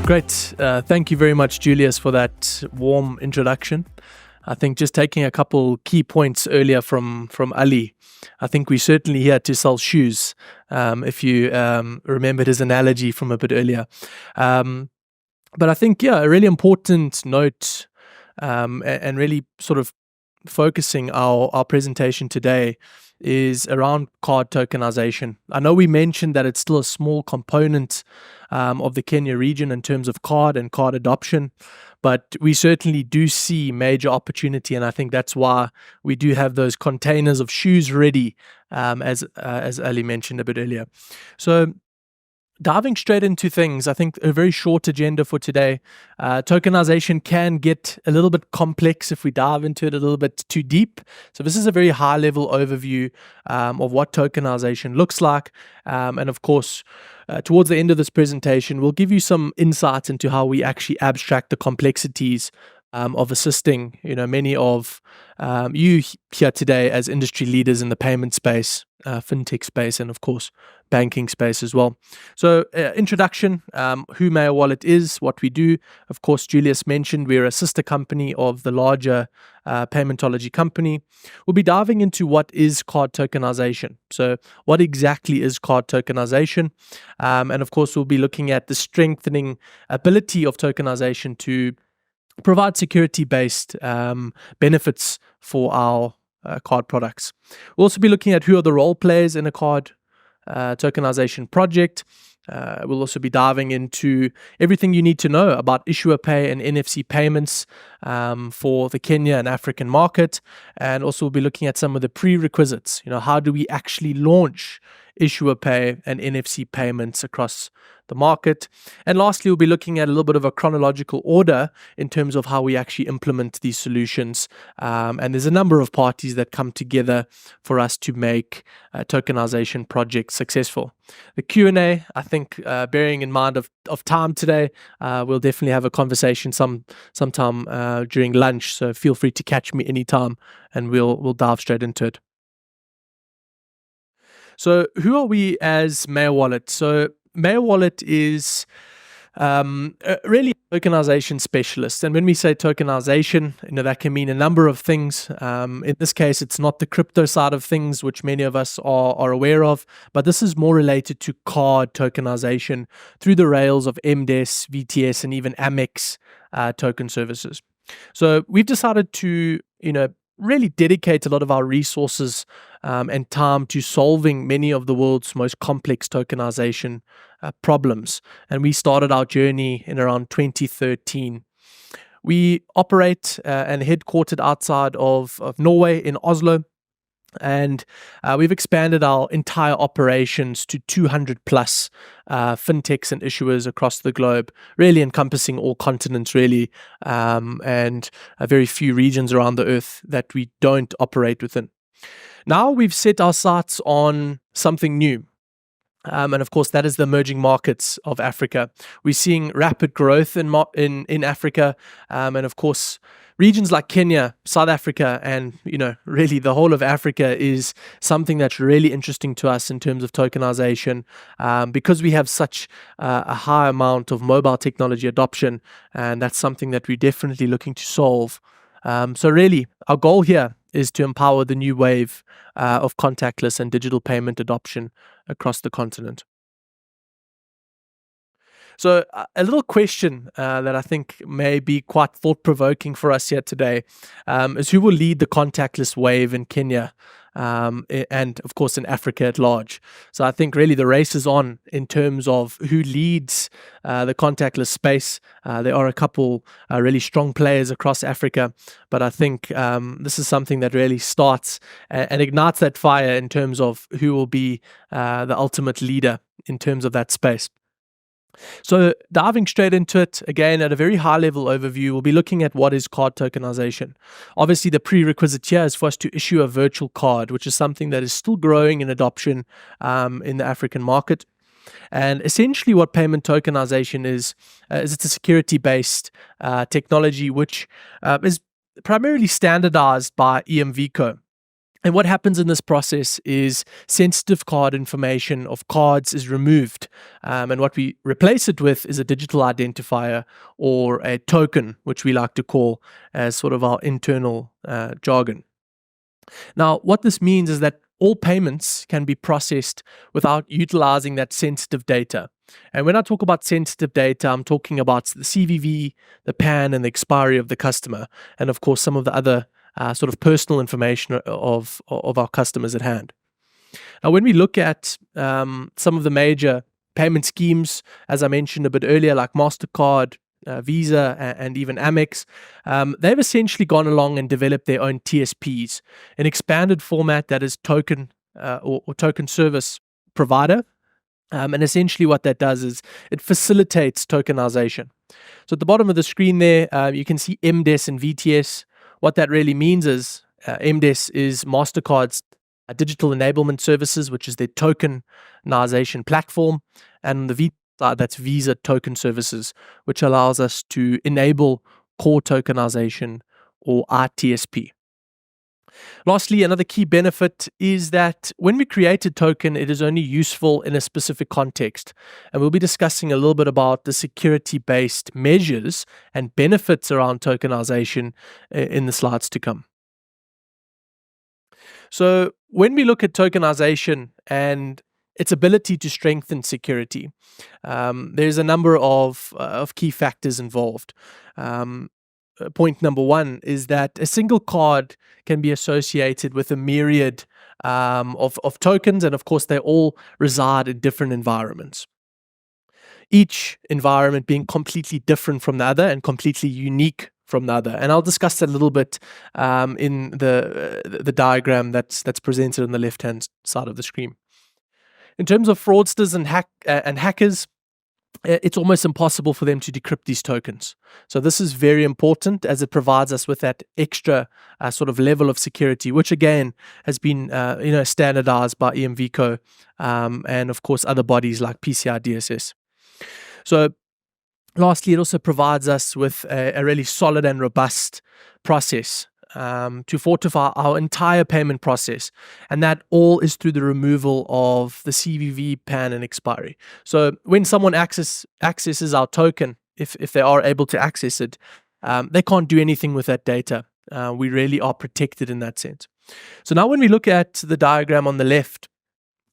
Great. Thank you very much, Julius, for that warm introduction. I think just taking a couple key points earlier from Ali, I think we're certainly here to sell shoes, if you remembered his analogy from a bit earlier. But I think, a really important note and really sort of focusing our presentation today is around card tokenization. I know we mentioned that it's still a small component of the Kenya region in terms of card and card adoption, but we certainly do see major opportunity, and I think that's why we do have those containers of shoes ready, as Ali mentioned a bit earlier. So diving straight into things, I think a very short agenda for today. Tokenization can get a little bit complex if we dive into it a little bit too deep. So this is a very high-level overview of what tokenization looks like. And of course, towards the end of this presentation, we'll give you some insights into how we actually abstract the complexities of assisting, many of you here today as industry leaders in the payment space, fintech space, and of course, banking space as well. So introduction, who MeaWallet is, what we do. Of course, Julius mentioned we're a sister company of the larger paymentology company. We'll be diving into what is card tokenization. So what exactly is card tokenization? And of course, we'll be looking at the strengthening ability of tokenization to provide security-based benefits for our card products. We'll also be looking at who are the role players in a card tokenization project. We'll also be diving into everything you need to know about issuer pay and NFC payments for the Kenya and African market. And also we'll be looking at some of the prerequisites. How do we actually launch issuer pay and NFC payments across the market? And lastly, we'll be looking at a little bit of a chronological order in terms of how we actually implement these solutions. And there's a number of parties that come together for us to make tokenization projects successful. The Q&A, I think, bearing in mind of time today, we'll definitely have a conversation sometime during lunch. So feel free to catch me anytime and we'll dive straight into it. So who are we as MeaWallet? So MeaWallet is really a tokenization specialist. And when we say tokenization, that can mean a number of things. In this case, it's not the crypto side of things, which many of us are aware of, but this is more related to card tokenization through the rails of MDES, VTS, and even Amex token services. So we've decided to, really dedicate a lot of our resources and time to solving many of the world's most complex tokenization problems. And we started our journey in around 2013. We operate and headquartered outside of Norway in Oslo. And we've expanded our entire operations to 200 plus fintechs and issuers across the globe, really encompassing all continents, really, and very few regions around the earth that we don't operate within. Now we've set our sights on something new. And of course, that is the emerging markets of Africa. We're seeing rapid growth in Africa, and of course, regions like Kenya, South Africa, and really the whole of Africa is something that's really interesting to us in terms of tokenization, because we have such a high amount of mobile technology adoption, and that's something that we're definitely looking to solve. So really, our goal here is to empower the new wave of contactless and digital payment adoption across the continent. So a little question that I think may be quite thought-provoking for us here today is who will lead the contactless wave in Kenya and, of course, in Africa at large. So I think really the race is on in terms of who leads the contactless space. There are a couple really strong players across Africa, but I think this is something that really starts and ignites that fire in terms of who will be the ultimate leader in terms of that space. So diving straight into it, again, at a very high level overview, we'll be looking at what is card tokenization. Obviously, the prerequisite here is for us to issue a virtual card, which is something that is still growing in adoption in the African market. And essentially what payment tokenization is it's a security-based technology which is primarily standardized by EMVCo. And what happens in this process is sensitive card information of cards is removed. And what we replace it with is a digital identifier or a token, which we like to call as sort of our internal jargon. Now, what this means is that all payments can be processed without utilizing that sensitive data. And when I talk about sensitive data, I'm talking about the CVV, the PAN, and the expiry of the customer, and of course, some of the other sort of personal information of our customers at hand. Now, when we look at some of the major payment schemes, as I mentioned a bit earlier, like MasterCard, Visa, and even Amex, they've essentially gone along and developed their own TSPs, an expanded format that is token or token service provider. And essentially what that does is it facilitates tokenization. So at the bottom of the screen there, you can see MDES and VTS. What that really means is MDES is MasterCard's digital enablement services, which is their tokenization platform. And the V that's Visa Token Services, which allows us to enable core tokenization or RTSP. Lastly, another key benefit is that when we create a token, it is only useful in a specific context. And we'll be discussing a little bit about the security-based measures and benefits around tokenization in the slides to come. So when we look at tokenization and its ability to strengthen security, there's a number of key factors involved. Point number one is that a single card can be associated with a myriad of tokens, and of course, they all reside in different environments. Each environment being completely different from the other and completely unique from the other. And I'll discuss that a little bit in the diagram that's presented on the left-hand side of the screen. In terms of fraudsters and hackers, it's almost impossible for them to decrypt these tokens. So this is very important as it provides us with that extra sort of level of security, which again has been standardized by EMVCo and of course other bodies like PCI DSS. So lastly, it also provides us with a really solid and robust process to fortify our entire payment process. And that all is through the removal of the CVV, PAN, and expiry. So when someone accesses our token, if they are able to access it, they can't do anything with that data. We really are protected in that sense. So now when we look at the diagram on the left,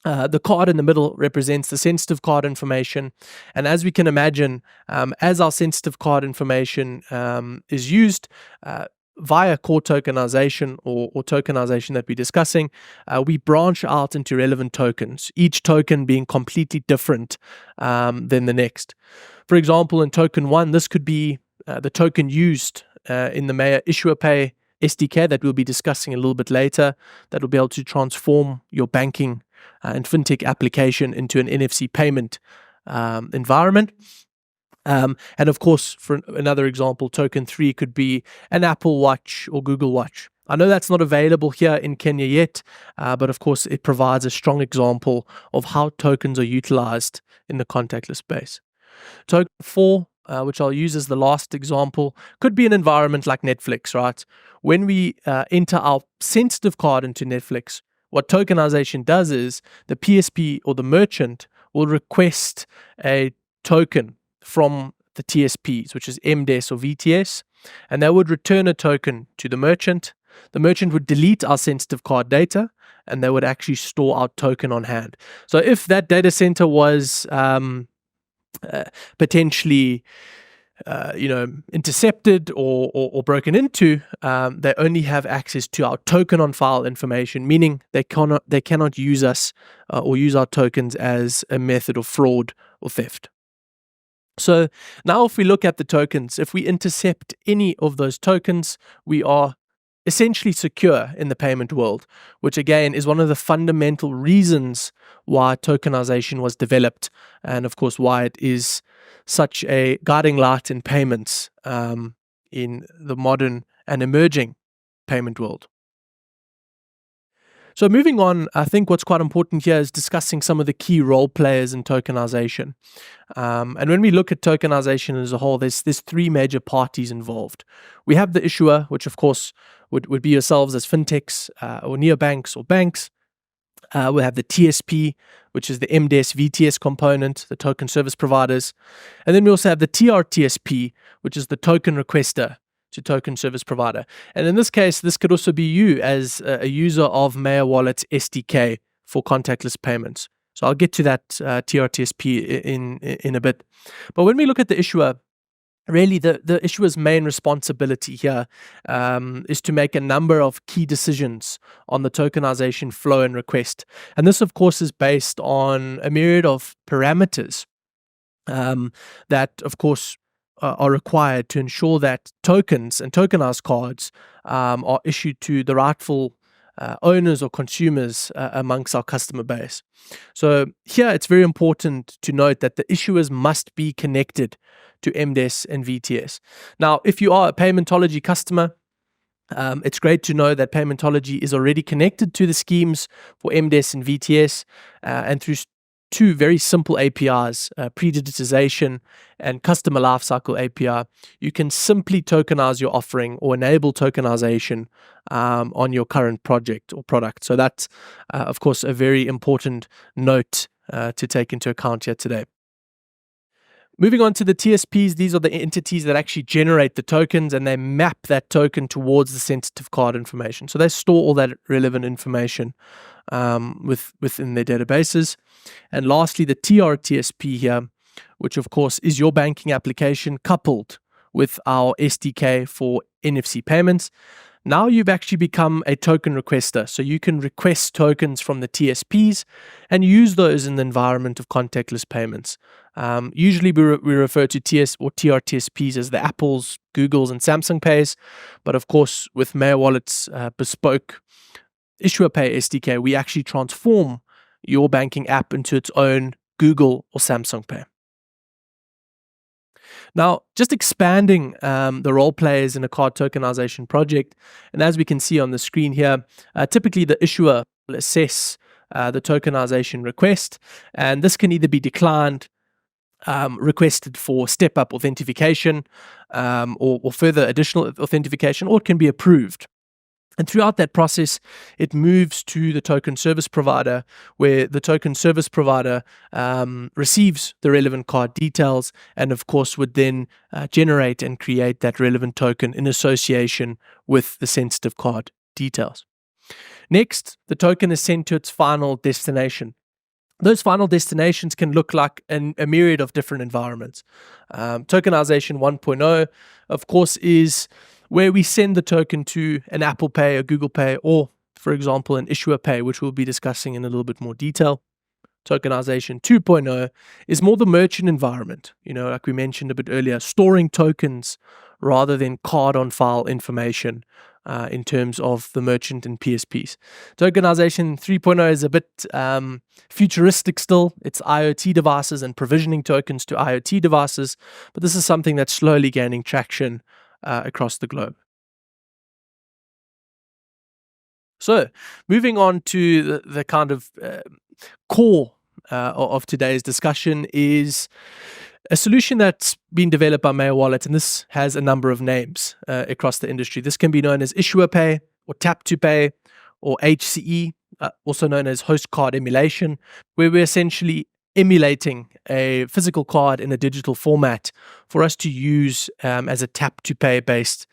the card in the middle represents the sensitive card information. And as we can imagine, as our sensitive card information is used, via core tokenization or tokenization that we're discussing, we branch out into relevant tokens, each token being completely different than the next. For example, in token 1, this could be the token used in the Maya Issuer Pay SDK that we'll be discussing a little bit later, that will be able to transform your banking and fintech application into an NFC payment environment. And of course, for another example, token 3 could be an Apple Watch or Google Watch. I know that's not available here in Kenya yet, but of course, it provides a strong example of how tokens are utilized in the contactless space. Token 4, which I'll use as the last example, could be an environment like Netflix, right? When we enter our sensitive card into Netflix, what tokenization does is the PSP or the merchant will request a token from the TSPs, which is MDES or VTS, and they would return a token to the merchant. The merchant would delete our sensitive card data, and they would actually store our token on hand. So if that data center was potentially intercepted or broken into, they only have access to our token on file information, meaning they cannot use us or use our tokens as a method of fraud or theft. So now if we look at the tokens, if we intercept any of those tokens, we are essentially secure in the payment world, which again is one of the fundamental reasons why tokenization was developed, and of course why it is such a guiding light in payments in the modern and emerging payment world. So moving on, I think what's quite important here is discussing some of the key role players in tokenization. And when we look at tokenization as a whole, there's three major parties involved. We have the issuer, which of course would be yourselves as fintechs or neobanks or banks. We have the TSP, which is the MDES VTS component, the token service providers. And then we also have the TRTSP, which is the token requester to token service provider. And in this case, this could also be you as a user of MeaWallet's SDK for contactless payments. So I'll get to that TRTSP in a bit. But when we look at the issuer, really the issuer's main responsibility here is to make a number of key decisions on the tokenization flow and request. And this, of course, is based on a myriad of parameters that, of course, are required to ensure that tokens and tokenized cards are issued to the rightful owners or consumers amongst our customer base. So here it's very important to note that the issuers must be connected to MDES and VTS. Now, if you are a Paymentology customer, it's great to know that Paymentology is already connected to the schemes for MDES and VTS, and through two very simple APIs, pre-digitization and customer lifecycle API, you can simply tokenize your offering or enable tokenization on your current project or product. So that's, of course, a very important note to take into account here today. Moving on to the TSPs, these are the entities that actually generate the tokens, and they map that token towards the sensitive card information. So they store all that relevant information within their databases. And lastly, the TRTSP here, which of course is your banking application coupled with our SDK for NFC payments. Now you've actually become a token requester, so you can request tokens from the TSPs and use those in the environment of contactless payments. Usually we refer to TS or TRTSPs as the Apples, Googles, and Samsung Pays, but of course with MeaWallet's bespoke Issuer Pay SDK, we actually transform your banking app into its own Google or Samsung Pay. Now, just expanding the role players in a card tokenization project, and as we can see on the screen here, typically the issuer will assess the tokenization request, and this can either be declined, requested for step-up authentication, or further additional authentication, or it can be approved. And throughout that process, it moves to the token service provider, where the token service provider receives the relevant card details and, of course, would then generate and create that relevant token in association with the sensitive card details. Next, the token is sent to its final destination. Those final destinations can look like a myriad of different environments. Tokenization 1.0, of course, is where we send the token to an Apple Pay, a Google Pay, or, for example, an Issuer Pay, which we'll be discussing in a little bit more detail. Tokenization 2.0 is more the merchant environment, like we mentioned a bit earlier, storing tokens rather than card-on-file information in terms of the merchant and PSPs. Tokenization 3.0 is a bit futuristic still. It's IoT devices and provisioning tokens to IoT devices, but this is something that's slowly gaining traction across the globe. So, moving on to the kind of core of today's discussion is a solution that's been developed by MeaWallet, and this has a number of names across the industry. This can be known as Issuer Pay, or Tap to Pay, or HCE, also known as host card emulation, where we're essentially emulating a physical card in a digital format for us to use as a tap-to-pay based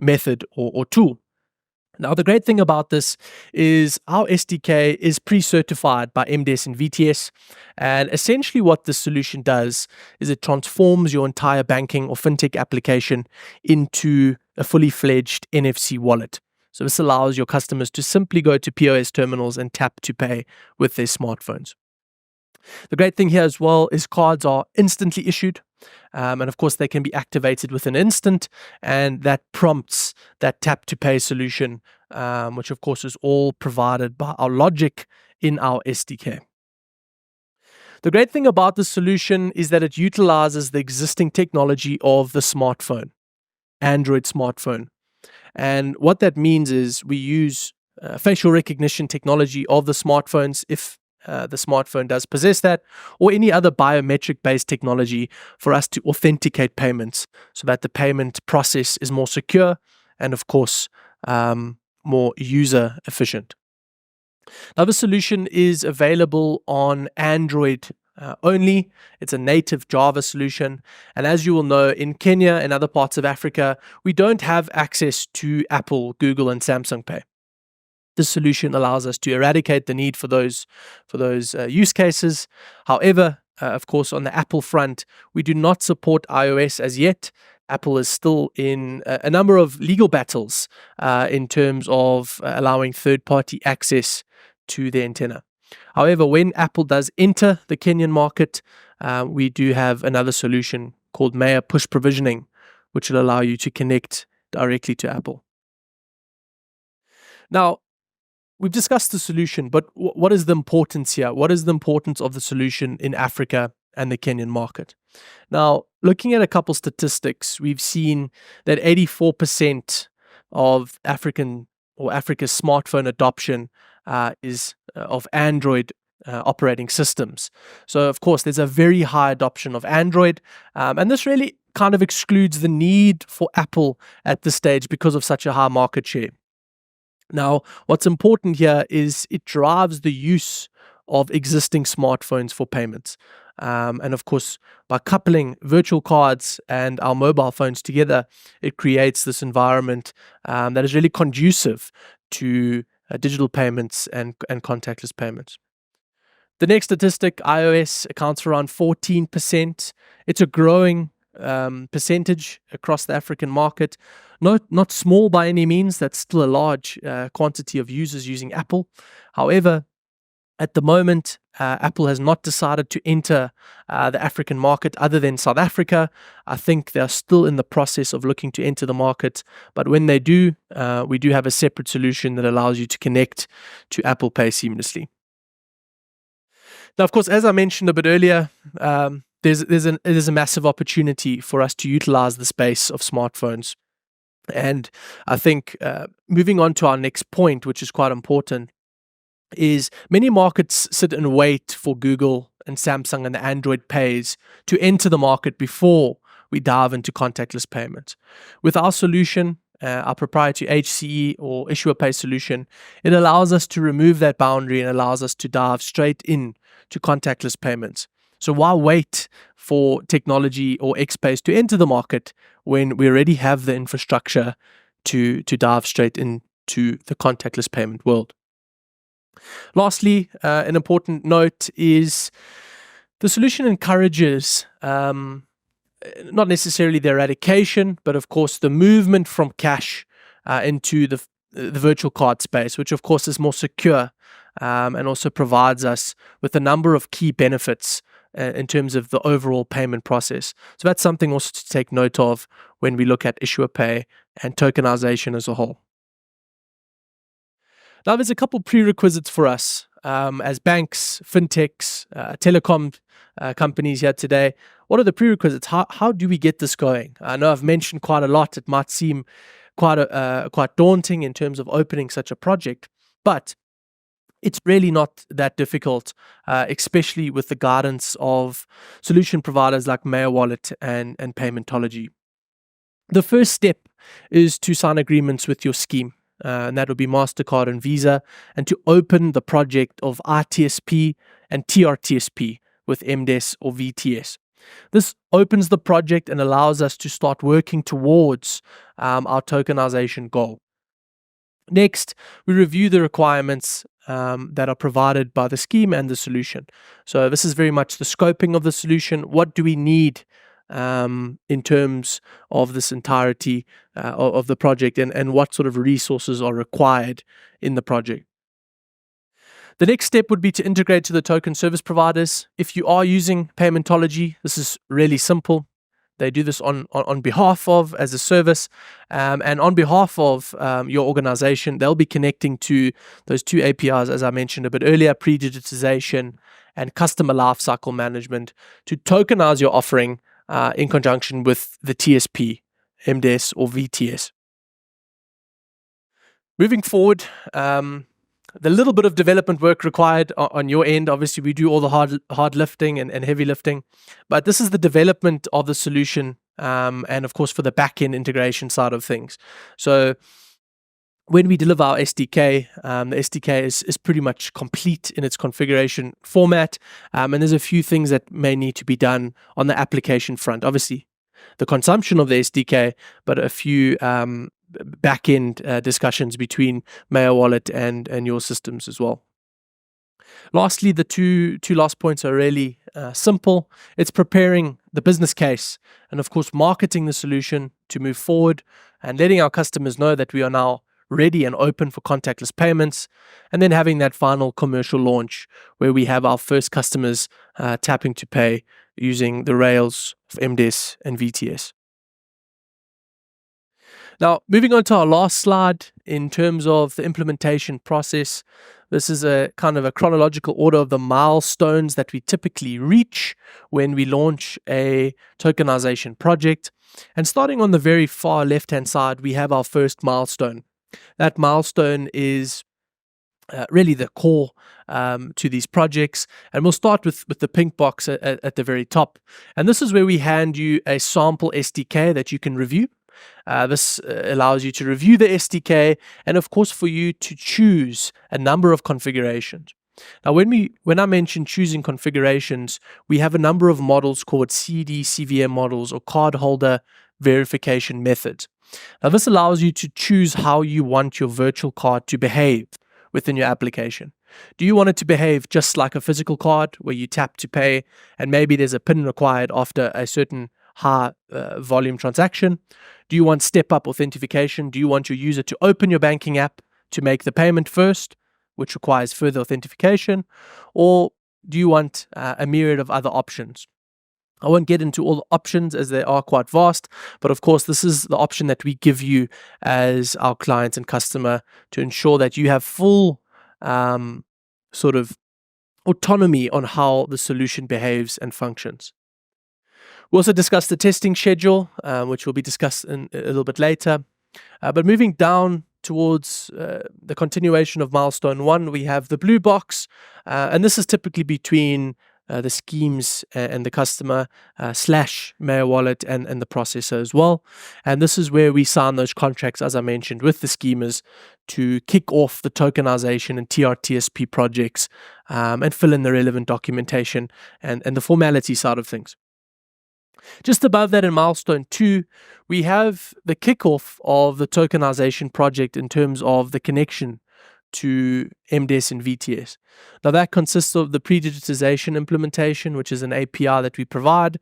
method or tool. Now, the great thing about this is our SDK is pre-certified by MDES and VTS, and essentially what this solution does is it transforms your entire banking or fintech application into a fully fledged NFC wallet. So this allows your customers to simply go to POS terminals and tap to pay with their smartphones. The great thing here as well is cards are instantly issued, and of course they can be activated within an instant, and that prompts that tap to pay solution, which of course is all provided by our logic in our SDK. The great thing about this solution is that it utilizes the existing technology of the smartphone, Android smartphone. And what that means is we use facial recognition technology of the smartphones, if the smartphone does possess that, or any other biometric-based technology for us to authenticate payments so that the payment process is more secure and, of course, more user efficient. Now, the solution is available on Android only. It's a native Java solution. And as you will know, in Kenya and other parts of Africa, we don't have access to Apple, Google, and Samsung Pay. This solution allows us to eradicate the need for those use cases. However, of course, on the Apple front, we do not support iOS as yet. Apple is still in a number of legal battles in terms of allowing third-party access to the antenna. However, when Apple does enter the Kenyan market, we do have another solution called Maya Push Provisioning, which will allow you to connect directly to Apple. Now, we've discussed the solution, but what is the importance here? What is the importance of the solution in Africa and the Kenyan market? Now, looking at a couple statistics, we've seen that 84% of Africa's smartphone adoption is of Android operating systems. So, of course, there's a very high adoption of Android, and this really kind of excludes the need for Apple at this stage because of such a high market share. Now, what's important here is it drives the use of existing smartphones for payments. And of course, by coupling virtual cards and our mobile phones together, it creates this environment that is really conducive to digital payments and contactless payments. The next statistic, iOS accounts for around 14%. It's a growing percentage across the African market. Not small by any means. That's still a large quantity of users using Apple. However, at the moment, Apple has not decided to enter the African market other than South Africa. I think they're still in the process of looking to enter the market. But when they do, we do have a separate solution that allows you to connect to Apple Pay seamlessly. Now, of course, as I mentioned a bit earlier, there's a massive opportunity for us to utilize the space of smartphones. And I think moving on to our next point, which is quite important, is many markets sit and wait for Google and Samsung and the Android Pays to enter the market before we dive into contactless payments. With our solution, our proprietary HCE or Issuer Pay solution, it allows us to remove that boundary and allows us to dive straight in to contactless payments. So why wait for technology or XPays to enter the market when we already have the infrastructure to dive straight into the contactless payment world? Lastly, an important note is the solution encourages not necessarily the eradication, but of course the movement from cash into the virtual card space, which of course is more secure and also provides us with a number of key benefits in terms of the overall payment process. So that's something also to take note of when we look at Issuer Pay and tokenization as a whole. Now, there's a couple prerequisites for us as banks, fintechs, telecom companies here today. What are the prerequisites? How do we get this going? I know I've mentioned quite a lot. It might seem quite daunting in terms of opening such a project, but it's really not that difficult, especially with the guidance of solution providers like MeaWallet and Paymentology. The first step is to sign agreements with your scheme, and that will be MasterCard and Visa, and to open the project of RTSP and TRTSP with MDES or VTS. This opens the project and allows us to start working towards our tokenization goal. Next, we review the requirements that are provided by the scheme and the solution. So this is very much the scoping of the solution. What do we need in terms of this entirety of the project, and what sort of resources are required in the project? The next step would be to integrate to the token service providers. If you are using Paymentology, this is really simple. They do this on behalf of as a service, and on behalf of your organization, they'll be connecting to those two APIs, as I mentioned a bit earlier, pre-digitization and customer lifecycle management, to tokenize your offering in conjunction with the TSP, MDES, or VTS. Moving forward, the little bit of development work required on your end, obviously we do all the hard lifting and heavy lifting, but this is the development of the solution, and of course for the back-end integration side of things. So when we deliver our SDK, the SDK is pretty much complete in its configuration format, and there's a few things that may need to be done on the application front. Obviously, the consumption of the SDK, but a few back-end discussions between MeaWallet and your systems as well. Lastly, the two last points are really simple. It's preparing the business case and, of course, marketing the solution to move forward and letting our customers know that we are now ready and open for contactless payments, and then having that final commercial launch where we have our first customers tapping to pay using the rails of MDES and VTS. Now, moving on to our last slide in terms of the implementation process. This is a kind of a chronological order of the milestones that we typically reach when we launch a tokenization project. And starting on the very far left-hand side, we have our first milestone. That milestone is really the core to these projects. And we'll start with the pink box at the very top. And this is where we hand you a sample SDK that you can review. This allows you to review the SDK and, of course, for you to choose a number of configurations. Now, when I mention choosing configurations, we have a number of models called CD/CVM models or cardholder verification methods. Now, this allows you to choose how you want your virtual card to behave within your application. Do you want it to behave just like a physical card where you tap to pay and maybe there's a PIN required after a certain high volume transaction? Do you want step-up authentication? Do you want your user to open your banking app to make the payment first, which requires further authentication? Or do you want a myriad of other options? I won't get into all the options as they are quite vast, but of course this is the option that we give you as our client and customer to ensure that you have full sort of autonomy on how the solution behaves and functions. We also discussed the testing schedule, which will be discussed a little bit later. But moving down towards the continuation of milestone 1, we have the blue box, and this is typically between the schemes and the customer / MeaWallet and the processor as well. And this is where we sign those contracts, as I mentioned, with the schemers to kick off the tokenization and TRTSP projects and fill in the relevant documentation and the formality side of things. Just above that in milestone 2, we have the kickoff of the tokenization project in terms of the connection to MDES and VTS. Now that consists of the pre-digitization implementation, which is an API that we provide,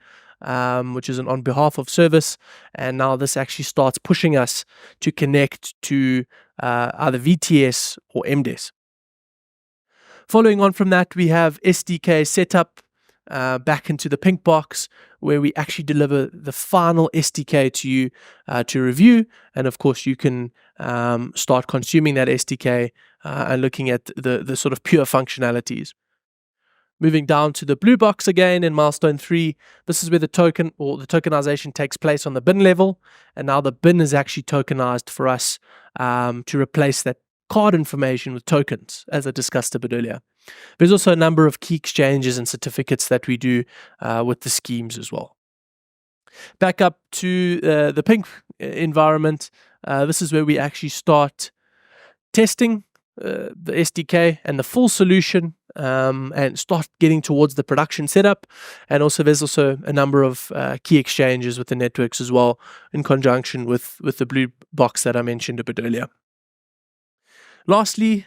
which is an on behalf of service. And now this actually starts pushing us to connect to either VTS or MDES. Following on from that, we have SDK setup back into the pink box, where we actually deliver the final SDK to you to review. And of course, you can start consuming that SDK and looking at the sort of pure functionalities. Moving down to the blue box again in milestone 3, this is where the token or the tokenization takes place on the bin level. And now the bin is actually tokenized for us to replace that card information with tokens, as I discussed a bit earlier. There's also a number of key exchanges and certificates that we do with the schemes as well. Back up to the pink environment, this is where we actually start testing the SDK and the full solution and start getting towards the production setup. And also there's also a number of key exchanges with the networks as well in conjunction with the blue box that I mentioned a bit earlier. Lastly,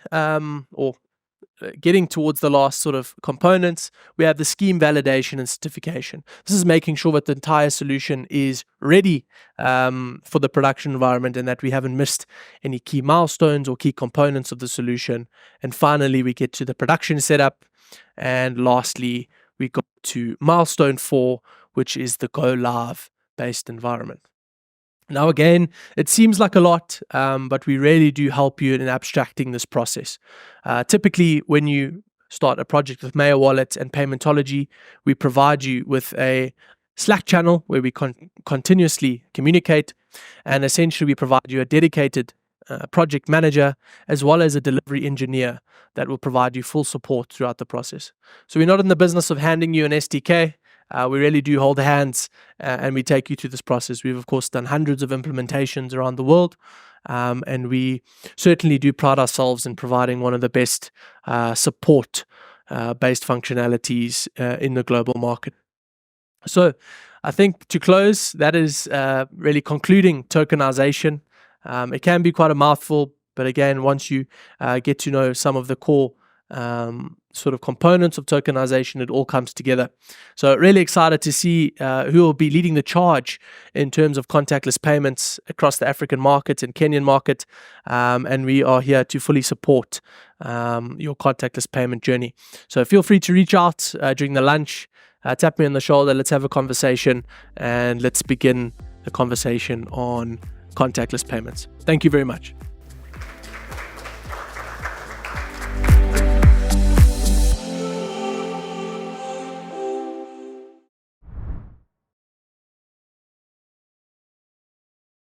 getting towards the last sort of components, we have the scheme validation and certification. This is making sure that the entire solution is ready for the production environment and that we haven't missed any key milestones or key components of the solution. And finally, we get to the production setup. And lastly, we go to milestone 4, which is the go live based environment. Now, again, it seems like a lot, but we really do help you in abstracting this process. Typically, when you start a project with MeaWallet and Paymentology, we provide you with a Slack channel where we continuously communicate, and essentially we provide you a dedicated project manager, as well as a delivery engineer that will provide you full support throughout the process. So we're not in the business of handing you an SDK. We really do hold hands and we take you through this process. We've, of course, done hundreds of implementations around the world, and we certainly do pride ourselves in providing one of the best support-based functionalities in the global market. So I think to close, that is really concluding tokenization. It can be quite a mouthful, but again, once you get to know some of the core sort of components of tokenization, it all comes together. So really excited to see who will be leading the charge in terms of contactless payments across the African market and Kenyan market. And we are here to fully support your contactless payment journey. So feel free to reach out during the lunch, tap me on the shoulder, let's have a conversation, and let's begin the conversation on contactless payments. Thank you very much.